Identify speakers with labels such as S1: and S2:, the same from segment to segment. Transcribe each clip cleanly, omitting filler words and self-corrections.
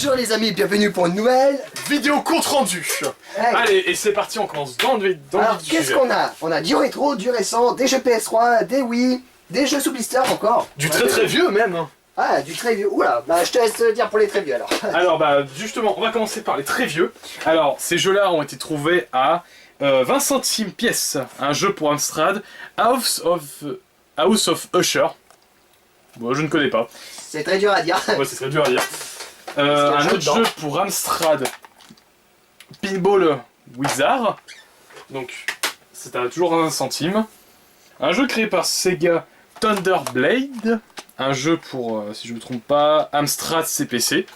S1: Bonjour les amis, bienvenue pour une nouvelle
S2: vidéo compte rendu.
S1: Hey.
S2: Allez, et c'est parti, on commence dans le
S1: Alors
S2: vif du
S1: qu'est-ce
S2: sujet.
S1: qu'on a? On a du rétro, du récent, des jeux PS3, des Wii, des jeux sous blister encore.
S2: Du très très vieux même. Hein.
S1: Ah, du très vieux. Oula, bah je te laisse dire pour les très vieux alors.
S2: Alors bah justement, on va commencer par les très vieux. Alors ces jeux-là ont été trouvés à 20 centimes pièce. Un jeu pour Amstrad, House of Usher. Bon, je ne connais pas.
S1: C'est très dur à dire.
S2: Ouais, c'est très dur à dire. Un autre jeu pour Amstrad, Pinball Wizard. Donc, c'est à toujours 20 centimes. Un jeu créé par Sega, Thunderblade. Un jeu pour, si je ne me trompe pas, Amstrad CPC.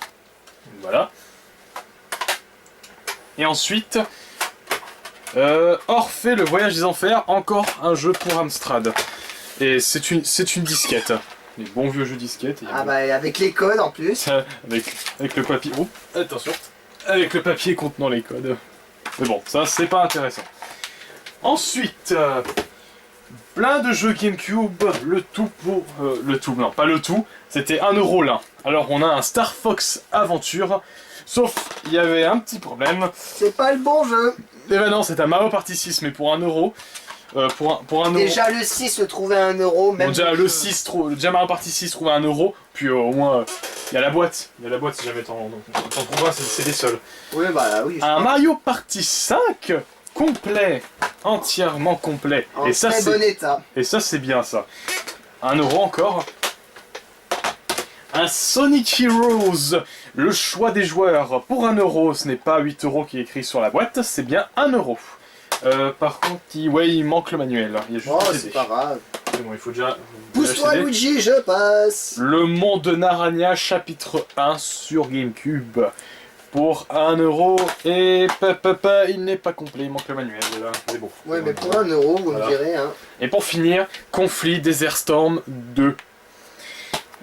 S2: Voilà. Et ensuite, Orphée, le voyage des enfers. Encore un jeu pour Amstrad. Et c'est une disquette. Les bons vieux jeux disquettes.
S1: Ah bah avec les codes en plus.
S2: Avec le papier. Oh, attention. Avec le papier contenant les codes. Mais bon, ça c'est pas intéressant. Ensuite, plein de jeux GameCube. Le tout pour. Non, pas le tout. C'était 1 euro l'un. Alors on a un Star Fox Aventure. Sauf, il y avait un petit problème.
S1: C'est pas le bon jeu.
S2: Et ben non, c'est un Mario Party 6, mais pour 1 euro. Pour un euro.
S1: Déjà le 6 se trouvait à 1 euro. Même
S2: Bon, déjà Mario Party 6 trouvait à 1 euro. Puis au moins, il y a la boîte. Il y a la boîte si jamais t'en trouves un, c'est les seuls.
S1: Oui, bah oui.
S2: Un Mario Party 5 complet, entièrement complet.
S1: En
S2: Et ça,
S1: très bon état.
S2: Et ça, c'est bien ça. 1 euro encore. Un Sonic Heroes, le choix des joueurs. Pour 1 euro, ce n'est pas 8 euros qui est écrit sur la boîte, c'est bien 1 euro. Par contre, il manque le manuel. Il y a juste
S1: Oh,
S2: le CD.
S1: c'est pas grave.
S2: C'est bon, il faut déjà.
S1: Pousse-toi Luigi, je passe.
S2: Le monde de Narania, chapitre 1 sur GameCube. Pour 1 euro. Et il n'est pas complet, il manque le manuel. Là. Mais bon.
S1: Ouais, mais pour 1 euro, vous me direz. Hein.
S2: Et pour finir, Conflit Desert Storm 2.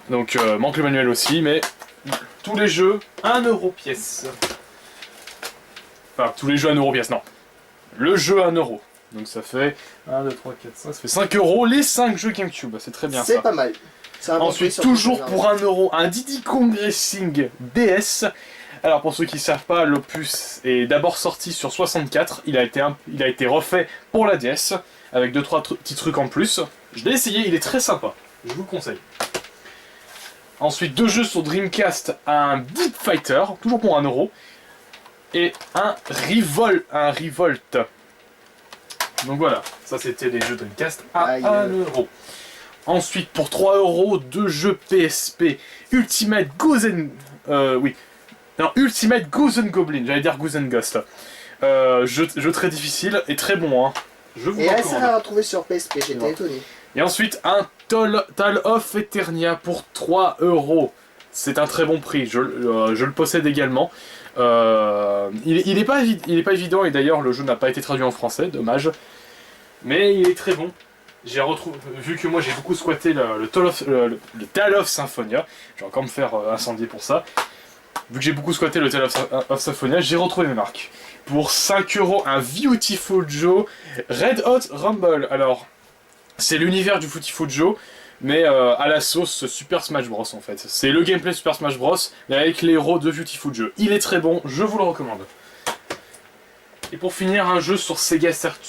S2: Donc, manque le manuel aussi, mais tous les jeux 1 euro pièce. Enfin, tous les jeux 1 euro pièce, non. Le jeu 1 euro. Donc ça fait 1, 2, 3, 4, 5, ça fait 5 euros les 5 jeux GameCube. C'est très bien ça.
S1: C'est pas mal.
S2: Ensuite, toujours pour 1 euro, un Diddy Kong Racing DS. Alors pour ceux qui ne savent pas, l'opus est d'abord sorti sur 64. Il a été refait pour la DS, avec 2-3 petits trucs en plus. Je l'ai essayé, il est très sympa. Je vous le conseille. Ensuite, 2 jeux sur Dreamcast, un Deep Fighter, toujours pour 1 euro. Et un Revolt. Donc voilà, ça c'était les jeux Dreamcast à 1 euro. Ensuite, pour 3 euros, 2 jeux PSP. Ultimate Ultimate Goose and Goblin, j'allais dire Goose and Ghost. Jeu très difficile et très bon, hein. Je vous recommande.
S1: Et ça à retrouver sur PSP, j'étais étonné.
S2: Et ensuite, un Tale of Eternia pour 3 euros. C'est un très bon prix, je le possède également. Il est pas évident et d'ailleurs le jeu n'a pas été traduit en français, dommage. Mais il est très bon. J'ai retrouvé, vu que moi j'ai beaucoup squatté le Tale of Symphonia, je vais encore me faire incendier pour ça. Vu que j'ai beaucoup squatté le Tale of Symphonia, j'ai retrouvé mes marques. Pour 5 euros, un Beautiful Joe Red Hot Rumble. Alors, c'est l'univers du Beautiful Joe, mais à la sauce Super Smash Bros en fait. C'est le gameplay Super Smash Bros, mais avec les héros de Beautiful Joe. Il est très bon, je vous le recommande. Et pour finir, un jeu sur Sega Saturn,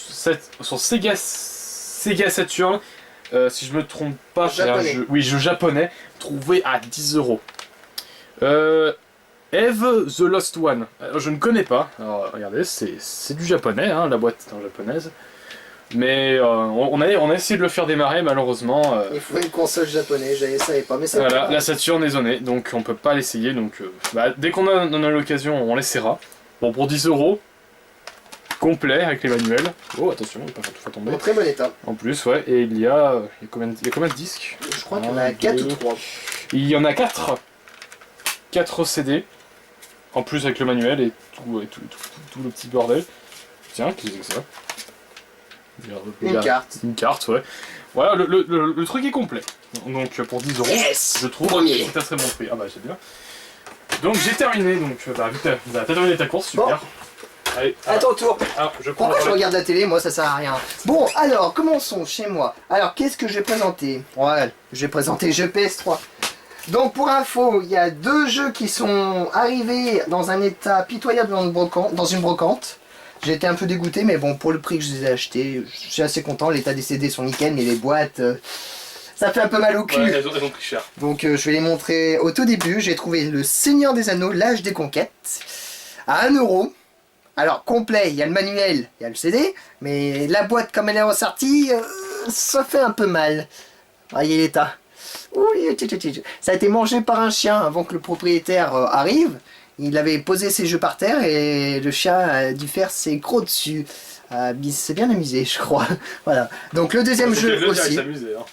S2: si je me trompe pas, c'est un jeu japonais, trouvé à 10 euros. Eve the Lost One. Alors, je ne connais pas. Alors, regardez, c'est du japonais, hein, la boîte est en japonaise. Mais on a essayé de le faire démarrer, malheureusement.
S1: Il faut une console japonaise, je ne savais pas, mais ça.
S2: Voilà, la Saturn est zonée, donc on peut pas l'essayer. Donc, dès qu'on en a l'occasion, on l'essaiera. Bon, pour 10 euros, complet avec les manuels. Oh, attention, il ne faut pas tout faire tomber.
S1: En très bon état.
S2: En plus, ouais, et il y a combien de disques?
S1: Je crois qu'il y en a 4 ou 3.
S2: Il y en a 4. 4 CD. En plus avec le manuel et tout le petit bordel. Tiens, qu'est-ce que c'est que ça?
S1: Une carte.
S2: Une carte, ouais. Voilà, le truc est complet. Donc pour 10 euros, je trouve que c'est un très bon prix. Ah bah c'est bien. Donc j'ai terminé, donc t'as terminé ta course, super. Bon.
S1: Allez, à ton tour.
S2: Alors,
S1: pourquoi je regarde la télé? Moi ça sert à rien. Bon, alors commençons chez moi. Alors qu'est-ce que je vais présenter? Ouais, je vais présenter jeu PS3. Donc pour info, il y a 2 jeux qui sont arrivés dans un état pitoyable dans une brocante. J'ai été un peu dégoûté, mais bon, pour le prix que je les ai achetés, je suis assez content. L'état des CD sont nickel, mais les boîtes, ça fait un peu mal au cul.
S2: Ouais, elles ont pris cher.
S1: Donc je vais les montrer au tout début. J'ai trouvé le Seigneur des Anneaux, l'âge des conquêtes, à 1 euro. Alors complet, il y a le manuel, il y a le CD, mais la boîte comme elle est ressortie, ça fait un peu mal. Voyez l'état. Oui, ça a été mangé par un chien avant que le propriétaire arrive. Il avait posé ses jeux par terre et le chien a dû faire ses crocs dessus. C'est bien amusé, je crois. Voilà. Donc le deuxième jeu aussi.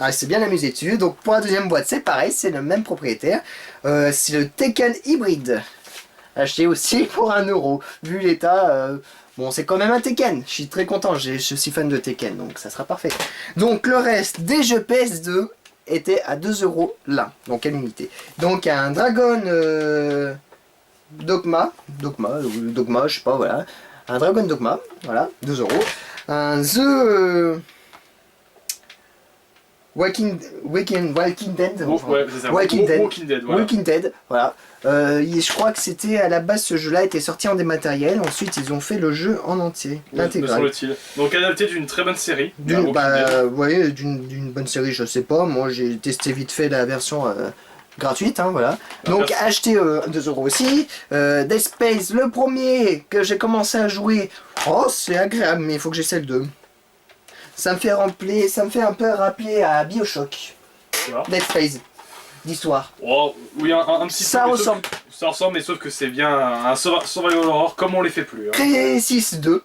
S1: Ah, c'est bien amusé dessus. Donc pour la deuxième boîte, c'est pareil, c'est le même propriétaire. C'est le Tekken hybride. Acheté aussi pour 1 euro. Vu l'état, bon, c'est quand même un Tekken. Je suis très content. Je suis fan de Tekken, donc ça sera parfait. Donc le reste des jeux PS2 était à 2 euros là. Donc à l'unité. Donc un Dragon Dogma, je sais pas, voilà. Un Dragon Dogma, voilà, 2 euros. Un The Walking Dead.
S2: Ouais, c'est ça.
S1: Walking Dead.
S2: Voilà.
S1: Walking Dead, voilà. Je crois que c'était à la base, ce jeu-là était sorti en dématériel. Ensuite, ils ont fait le jeu en entier, l'intégral.
S2: Donc adapté d'une très bonne série.
S1: D'une bonne série, je sais pas. Moi, j'ai testé vite fait la version gratuite, hein, voilà. Donc acheté 2 euros aussi. Dead Space, le premier que j'ai commencé à jouer. Oh, c'est agréable, mais il faut que j'essaie le 2. Ça me fait un peu rappeler à Bioshock. Dead Space, d'histoire.
S2: Oh, oui, un petit
S1: ça
S2: peu.
S1: Ressemble.
S2: Ça ressemble, mais sauf que c'est bien un survival horror comme on les fait plus. Hein.
S1: Crysis 2,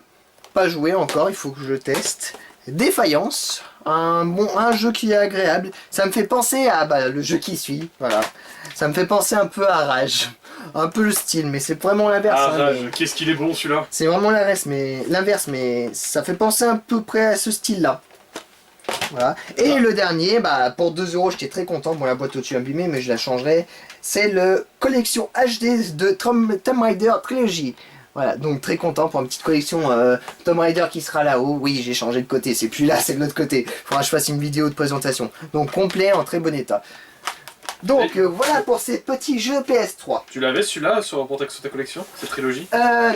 S1: pas joué encore, il faut que je teste. Défaillance, un jeu qui est agréable. Ça me fait penser à le jeu qui suit, voilà. Ça me fait penser un peu à Rage. Un peu le style, mais c'est vraiment l'inverse.
S2: Ah,
S1: hein,
S2: Rage, qu'est-ce qu'il est bon celui-là.
S1: C'est vraiment l'inverse, mais ça fait penser à peu près à ce style-là. Voilà. Et le dernier, pour 2 euros, j'étais très content. Bon, la boîte au-dessus abîmée, mais je la changerai. C'est le collection HD de Tomb Raider Trilogy. Voilà, donc très content pour une petite collection Tomb Raider qui sera là-haut. Oui, j'ai changé de côté, c'est plus là, c'est de l'autre côté. Faudra que je fasse une vidéo de présentation. Donc complet, en très bon état. Donc voilà pour ces petits jeux PS3.
S2: Tu l'avais celui-là sur ta collection, cette trilogie?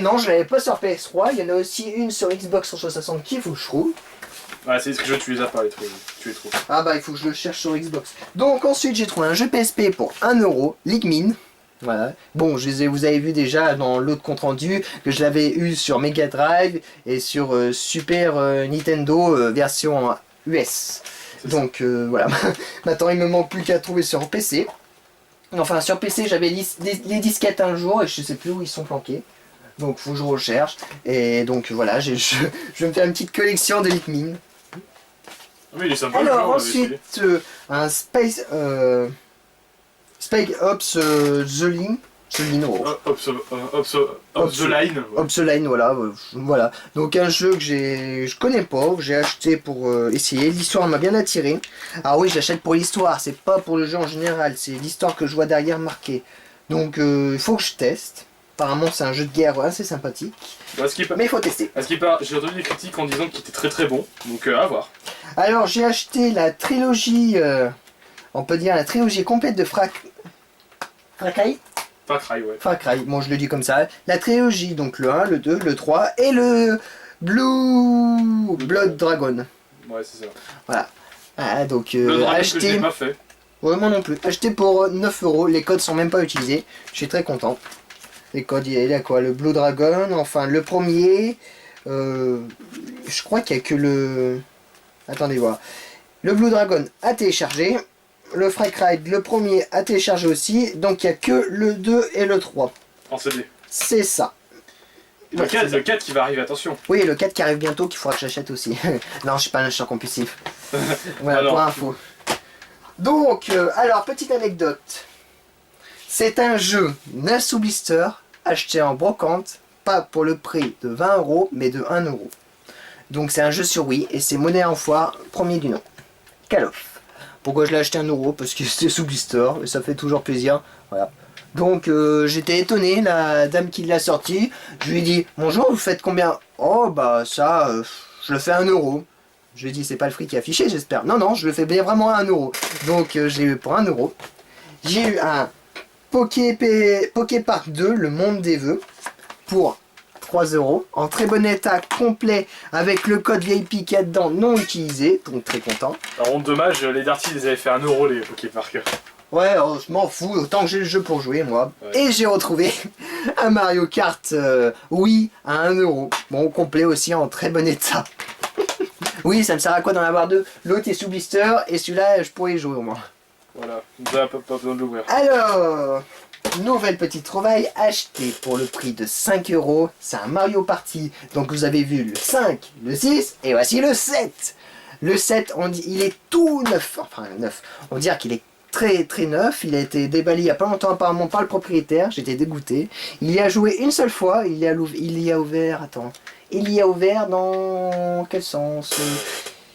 S1: Non, je l'avais pas sur PS3. Il y en a aussi une sur Xbox 360 qu'il faut que je trouve.
S2: Ouais, c'est ce que tu les as pas, tu les trouves.
S1: Ah il faut que je le cherche sur Xbox. Donc ensuite j'ai trouvé un jeu PSP pour 1 euro, Ligmin. Voilà. Bon, vous avez vu déjà dans l'autre compte rendu que je l'avais eu sur Mega Drive et sur Super Nintendo version US. Donc voilà, maintenant il me manque plus qu'à trouver sur PC. Enfin sur PC j'avais les disquettes un jour et je sais plus où ils sont planqués. Donc faut que je recherche. Et donc voilà, je vais me faire une petite collection de Ligmin.
S2: Oui, il est sympa.
S1: Alors ensuite un Space Ops The Line.
S2: The Line.
S1: Ops The Line, voilà. Donc un jeu que je connais pas, que j'ai acheté pour essayer. L'histoire m'a bien attiré. Ah oui, j'achète pour l'histoire, c'est pas pour le jeu en général, c'est l'histoire que je vois derrière marquée. Donc il faut que je teste. Apparemment c'est un jeu de guerre assez sympathique. Mais il faut tester.
S2: J'ai entendu des critiques en disant qu'il était très très bon, donc à voir.
S1: Alors j'ai acheté la trilogie, on peut dire la trilogie complète de Far Cry. Far Cry, bon je le dis comme ça. La trilogie, donc le 1, le 2, le 3 et le Blood Dragon.
S2: Ouais, c'est ça.
S1: Voilà. Donc
S2: acheté. Que j'ai pas fait.
S1: Ouais, moi non plus. Acheté pour 9 euros, les codes sont même pas utilisés. Je suis très content. Les codes, il y a quoi? Le Blue Dragon, enfin le premier. Je crois qu'il y a que le. Attendez voir. Le Blue Dragon a téléchargé. Le Far Cry, le premier, a téléchargé aussi. Donc il n'y a que le 2 et le 3.
S2: En CD.
S1: C'est ça.
S2: Le 4 qui va arriver, attention.
S1: Oui, le 4 qui arrive bientôt, qu'il faudra que j'achète aussi. Non, je suis pas un acheteur compulsif. Voilà,
S2: alors,
S1: pour info. Donc, alors, petite anecdote. C'est un jeu Nassau Blister acheté en brocante, pas pour le prix de 20 euros, mais de 1 euro. Donc c'est un jeu sur Wii et c'est monnaie en foire, premier du nom. Call of. Pourquoi je l'ai acheté 1 euro? Parce que c'était sous blister et ça fait toujours plaisir. Voilà. Donc j'étais étonné, la dame qui l'a sorti. Je lui ai dit bonjour, vous faites combien? Oh ça, je le fais 1 euro. Je lui ai dit c'est pas le prix qui est affiché, j'espère. Non, je le fais bien vraiment à 1 euro. Donc j'ai eu pour 1 euro. J'ai eu un Poképark 2, le monde des vœux, pour 3 euros, en très bon état, complet, avec le code VIP qu'il y a dedans, non utilisé, donc très content.
S2: Par contre, dommage, les Darty, ils avaient fait 1 euro les Poképark.
S1: Ouais, je m'en fous, autant que j'ai le jeu pour jouer, moi.
S2: Ouais.
S1: Et j'ai retrouvé un Mario Kart Wii à 1 euro. Bon, complet aussi, en très bon état. Oui, ça me sert à quoi d'en avoir deux? L'autre est sous blister, et celui-là, je pourrais y jouer au moins.
S2: Voilà, vous n'avez pas besoin de l'ouvrir.
S1: Alors, nouvelle petite trouvaille achetée pour le prix de 5 euros. C'est un Mario Party. Donc vous avez vu le 5, le 6 et voici le 7. Le 7, on dit, il est tout neuf. Enfin, neuf. On dirait qu'il est très très neuf. Il a été déballé il n'y a pas longtemps apparemment par le propriétaire. J'étais dégoûté. Il y a joué une seule fois. Il y a ouvert... Attends. Il y a ouvert dans... Quel sens?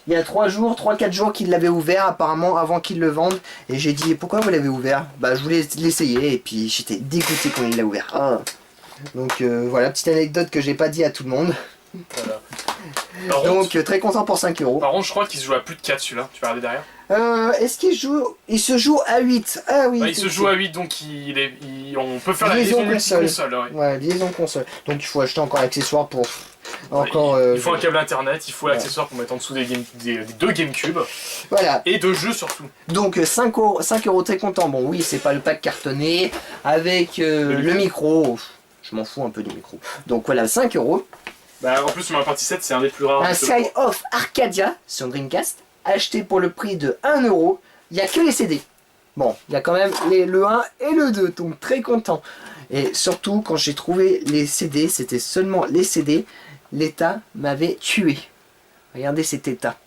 S1: Il y a 3-4 jours qu'il l'avait ouvert apparemment avant qu'il le vende. Et j'ai dit pourquoi vous l'avez ouvert? Bah je voulais l'essayer et puis j'étais dégoûté quand il l'a ouvert. Ah. Donc voilà, petite anecdote que j'ai pas dit à tout le monde.
S2: Voilà.
S1: Donc très content pour 5 euros.
S2: Par contre, je crois qu'il se joue à plus de 4 celui-là. Tu peux regarder derrière.
S1: Est-ce qu'il joue? Il se joue à 8. Ah oui.
S2: Bah, il se joue à 8 donc on peut faire la liaison multi-console.
S1: Ouais, liaison console. Donc il faut acheter encore l'accessoire pour... Encore,
S2: il faut un câble internet, il faut l'accessoire pour mettre en dessous des deux GameCube.
S1: Voilà.
S2: Et deux jeux surtout.
S1: Donc 5 euros très content. Bon oui, c'est pas le pack cartonné avec le micro. Je m'en fous un peu du micro. Donc voilà, 5 euros.
S2: Bah, en plus sur ma partie 7, c'est un des plus rares.
S1: Un Sky of Arcadia sur Dreamcast, acheté pour le prix de 1 euro. Il n'y a que les CD. Bon, il y a quand même le 1 et le 2, donc très content. Et surtout, quand j'ai trouvé les CD, c'était seulement les CD. L'état m'avait tué. Regardez cet état.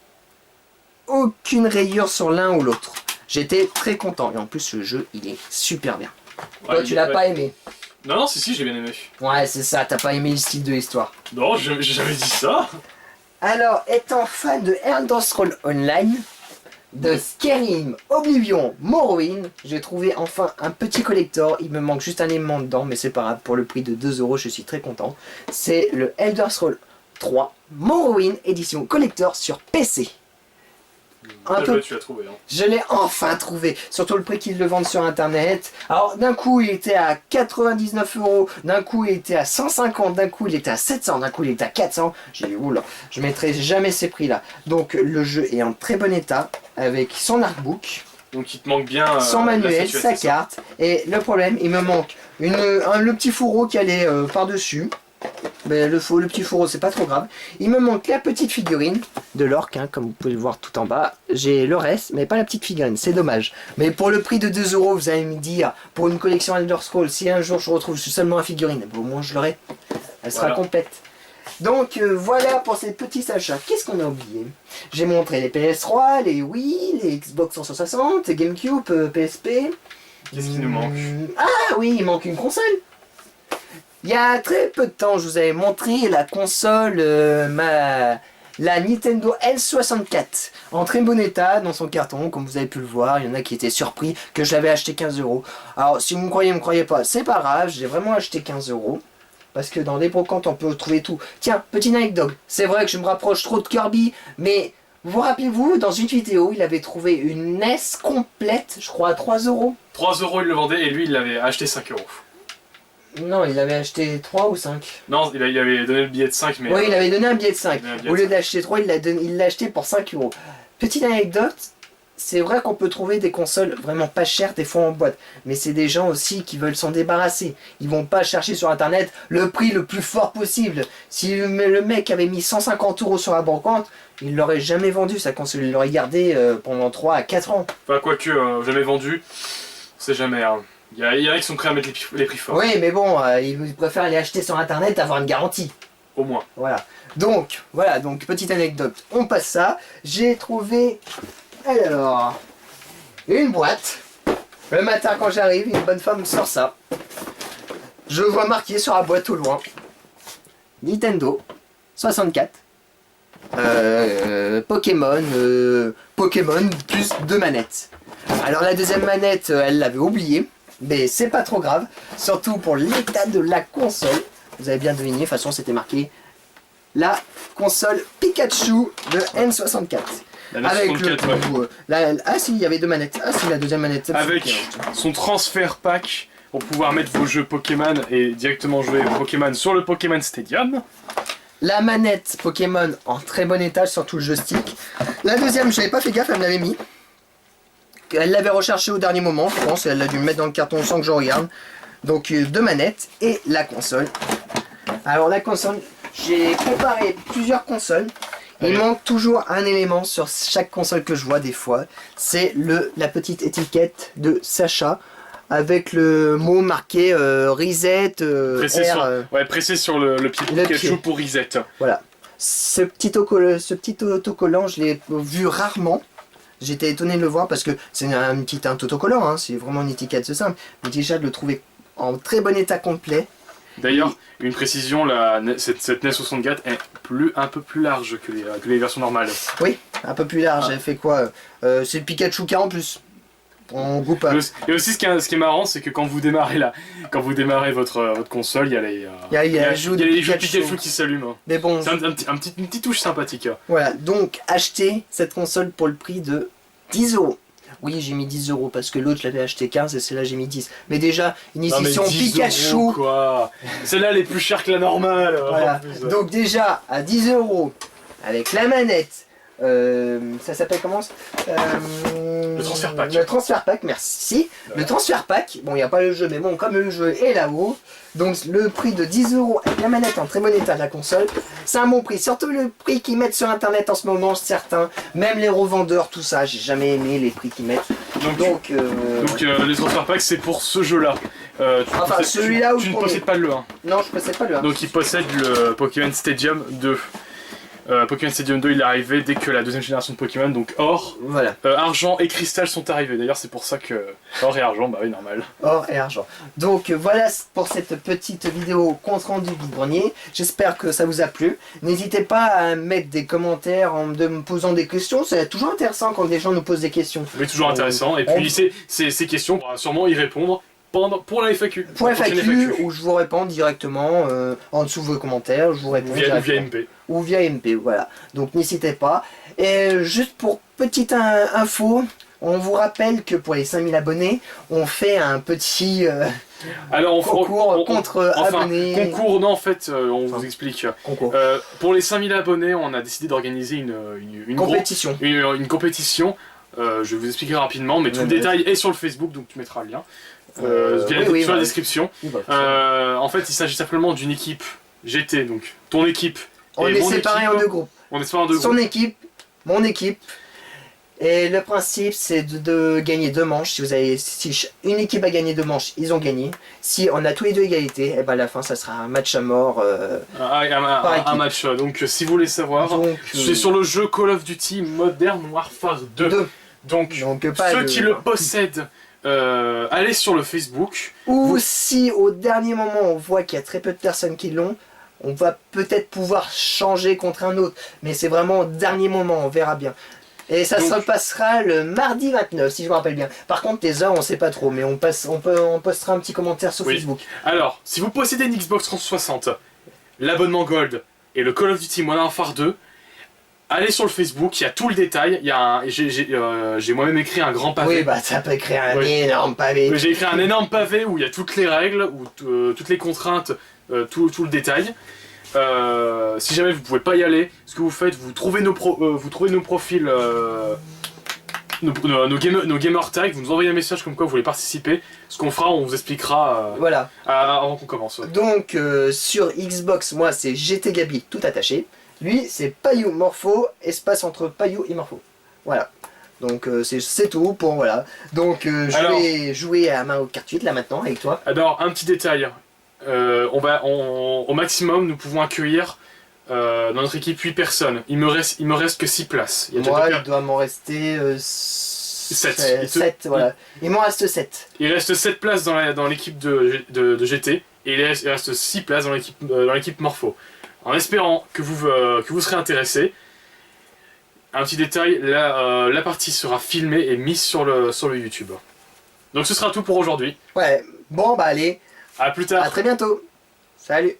S1: Aucune rayure sur l'un ou l'autre. J'étais très content. Et en plus, le jeu, il est super bien.
S2: Ouais,
S1: toi, tu l'as pas aimé?
S2: Non, si, j'ai bien aimé.
S1: Ouais, c'est ça. T'as pas aimé le style de l'histoire.
S2: Non, j'ai jamais dit ça.
S1: Alors, étant fan de Elder Scrolls Online, de Skyrim, Oblivion, Morrowind, j'ai trouvé enfin un petit collector. Il me manque juste un élément dedans, mais c'est pas grave. Pour le prix de 2 euros, je suis très content. C'est le Elder Scrolls 3 Morrowind édition collector sur PC. Un peu...
S2: Tu l'as trouvé. Hein.
S1: Je l'ai enfin trouvé, surtout le prix qu'ils le vendent sur internet. Alors d'un coup il était à 99 euros, d'un coup il était à 150, d'un coup il était à 700, d'un coup il était à 400. J'ai dit oula, je mettrai jamais ces prix là. Donc le jeu est en très bon état avec son artbook.
S2: Donc il te manque bien
S1: son manuel, sa carte. Et le problème, il me manque le petit fourreau qui allait par dessus. Mais le petit fourreau c'est pas trop grave. Il me manque la petite figurine de l'orque, hein, comme vous pouvez le voir tout en bas. J'ai le reste, mais pas la petite figurine, c'est dommage. Mais pour le prix de 2 euros, vous allez me dire, pour une collection Elder Scrolls, si un jour je retrouve seulement la figurine, au moins je l'aurai. Elle sera complète. Donc voilà pour ces petits achats. Qu'est-ce qu'on a oublié? J'ai montré les PS3, les Wii, les Xbox 360, les GameCube, PSP.
S2: Qu'est-ce qui nous manque?
S1: Ah oui, il manque une console. Il y a très peu de temps, je vous avais montré la console, la Nintendo N64, en très bon état, dans son carton, comme vous avez pu le voir. Il y en a qui étaient surpris que je l'avais acheté 15 euros. Alors, si vous me croyez pas, c'est pas grave, j'ai vraiment acheté 15 euros. Parce que dans les brocantes, on peut trouver tout. Tiens, petite anecdote, c'est vrai que je me rapproche trop de Kirby, mais vous rappelez-vous, dans une vidéo, il avait trouvé une NES complète, je crois à 3 euros.
S2: 3 euros il le vendait et lui il l'avait acheté 5 euros.
S1: Non, il avait acheté 3 ou 5.
S2: Non, il avait donné le billet de 5, mais...
S1: Oui, il avait donné un billet de 5. Au lieu d'acheter 3, il l'a acheté pour 5 euros. Petite anecdote, c'est vrai qu'on peut trouver des consoles vraiment pas chères, des fois en boîte. Mais c'est des gens aussi qui veulent s'en débarrasser. Ils vont pas chercher sur internet le prix le plus fort possible. Si le mec avait mis 150 euros sur la brocante, il l'aurait jamais vendu sa console. Il l'aurait gardé pendant 3 à 4 ans.
S2: Enfin, quoique, jamais vendu, on sait jamais. Hein. Il y en a qui sont prêts à mettre les prix forts.
S1: Oui, mais bon, ils préfèrent les acheter sur internet, avoir une garantie.
S2: Au moins.
S1: Voilà. Donc, petite anecdote. On passe ça. J'ai trouvé, alors, une boîte. Le matin quand j'arrive, une bonne femme sort ça. Je vois marqué sur la boîte au loin. Nintendo 64. Pokémon plus 2 manettes. Alors la deuxième manette, elle l'avait oubliée. Mais c'est pas trop grave, surtout pour l'état de la console. Vous avez bien deviné, de toute façon c'était marqué la console Pikachu de N64.
S2: La
S1: Avec
S2: 64,
S1: le
S2: ouais.
S1: ah si, il y avait 2 manettes. Ah si, la deuxième manette. ça me
S2: Avec
S1: souvient.
S2: son transfert pack pour pouvoir mettre vos jeux Pokémon et directement jouer aux Pokémon sur le Pokémon Stadium.
S1: La manette Pokémon en très bon état, surtout le joystick. La deuxième, je n'avais pas fait gaffe, elle me l'avait mis. Elle l'avait recherché au dernier moment, je pense, elle a dû me mettre dans le carton sans que je regarde. Donc 2 manettes et la console. Alors la console, j'ai comparé plusieurs consoles. Il manque toujours un élément sur chaque console que je vois des fois. C'est la petite étiquette de Sacha avec le mot marqué Reset
S2: Pressé sur le pied de
S1: Le
S2: Pikachu
S1: pied.
S2: pour reset.
S1: Voilà. Ce petit autocollant, je l'ai vu rarement. J'étais étonné de le voir parce que c'est un petit autocollant, hein, c'est vraiment une étiquette simple. Mais déjà de le trouver en très bon état complet.
S2: D'ailleurs, une précision, cette NES 64 est un peu plus large que les versions normales.
S1: Oui, un peu plus large. Elle fait quoi c'est le Pikachu K en plus. On coupe pas.
S2: Et aussi, ce qui est marrant, c'est que quand vous démarrez votre console, il y a les jeux de Pikachu qui s'allument.
S1: Mais bon,
S2: C'est une petite touche sympathique.
S1: voilà. Donc, acheter cette console pour le prix de 10 €. Oui, j'ai mis 10 € parce que l'autre l'avait acheté 15 et celle-là j'ai mis 10. Mais déjà, une
S2: Non, mais
S1: édition
S2: 10
S1: Pikachu.
S2: €, quoi. Celle-là, elle est plus chère que la normale.
S1: Voilà.
S2: En plus.
S1: Donc déjà, à 10 € avec la manette. Ça s'appelle comment
S2: Le transfert pack.
S1: Le transfert pack, merci.
S2: Ouais.
S1: Le transfert pack, bon, il n'y a pas le jeu, mais bon, comme le jeu est là-haut, donc le prix de 10 € avec la manette en très bon état de la console, c'est un bon prix. Surtout le prix qu'ils mettent sur internet en ce moment, certains, même les revendeurs, tout ça, j'ai jamais aimé les prix qu'ils mettent. Donc
S2: les transfert packs, c'est pour ce jeu-là.
S1: Enfin, celui-là
S2: tu ne possèdes pas le 1.
S1: non, je possède pas le 1.
S2: Donc il possède le Pokémon Stadium 2. Pokémon Stadium 2 il est arrivé dès que la deuxième génération de Pokémon, donc Or,
S1: Voilà.
S2: Argent et Cristal sont arrivés. D'ailleurs c'est pour ça que Or et Argent, bah oui normal.
S1: Or et argent. Donc voilà pour cette petite vidéo compte rendu vide-grenier. J'espère que ça vous a plu. N'hésitez pas à mettre des commentaires en me posant des questions. C'est toujours intéressant quand des gens nous posent des questions.
S2: Mais toujours intéressant. Et puis ces questions, on pourra sûrement y répondre pour la FAQ.
S1: Pour
S2: la prochaine
S1: FAQ, où je vous réponds directement en dessous de vos commentaires. Je vous réponds
S2: Via
S1: directement.
S2: MP.
S1: Ou via MP, voilà. Donc n'hésitez pas. Et juste pour petite info, on vous rappelle que pour les 5000 abonnés, on fait un petit
S2: Alors
S1: concours contre abonnés.
S2: Concours, non en fait, on vous explique.
S1: Concours.
S2: Pour les 5000 abonnés, on a décidé d'organiser une
S1: Compétition.
S2: Une compétition. Je vais vous expliquer rapidement, mais tout le détail est sur le Facebook, donc tu mettras le lien. Sur la description.
S1: Oui, bah,
S2: En fait, il s'agit simplement d'une équipe GT, donc ton équipe.
S1: on
S2: et
S1: est
S2: mon
S1: séparés
S2: équipe.
S1: en deux groupes.
S2: On est séparés en deux
S1: Son
S2: groupes.
S1: équipe, mon équipe. Et le principe, c'est de gagner 2 manches. Si une équipe a gagné 2 manches, ils ont gagné. Si on a tous les deux égalité, et ben à la fin, ça sera un match à mort.
S2: Un match. Donc, si vous voulez savoir, c'est sur le jeu Call of Duty Modern Warfare 2. Donc
S1: pas
S2: ceux qui le possèdent, allez sur le Facebook.
S1: Ou si au dernier moment, on voit qu'il y a très peu de personnes qui l'ont, on va peut-être pouvoir changer contre un autre. Mais c'est vraiment au dernier moment, on verra bien. Et ça se repassera le mardi 29, si je me rappelle bien. Par contre, les heures, on sait pas trop, mais on postera un petit commentaire sur Facebook.
S2: Alors, si vous possédez une Xbox 360, l'abonnement Gold et le Call of Duty Modern Warfare 2, allez sur le Facebook, il y a tout le détail. J'ai moi-même écrit un grand pavé.
S1: Oui, bah ça peut créer un énorme pavé.
S2: J'ai écrit un énorme pavé où il y a toutes les règles, où toutes les contraintes, tout le détail. Si jamais vous pouvez pas y aller, ce que vous faites, vous trouvez nos profils, nos gamer tags, vous nous envoyez un message comme quoi vous voulez participer. Ce qu'on fera, on vous expliquera
S1: voilà.
S2: Avant qu'on commence.
S1: Donc sur Xbox, moi c'est GT Gabi tout attaché. Lui c'est Payou Morpho, espace entre Payou et Morpho. Voilà. Donc c'est tout pour voilà. Donc je vais jouer à Mario Kart 8 là maintenant avec toi.
S2: Alors un petit détail. Au maximum, nous pouvons accueillir dans notre équipe 8 personnes. Il me reste que 6 places.
S1: Il doit m'en rester 7. Voilà. Il m'en reste 7.
S2: Il reste 7 places dans l'équipe de GT et il reste 6 places dans l'équipe Morpho. En espérant que vous serez intéressés. Un petit détail, la partie sera filmée et mise sur le YouTube. Donc ce sera tout pour aujourd'hui.
S1: Ouais, bon bah allez.
S2: À plus tard.
S1: À très bientôt. Salut.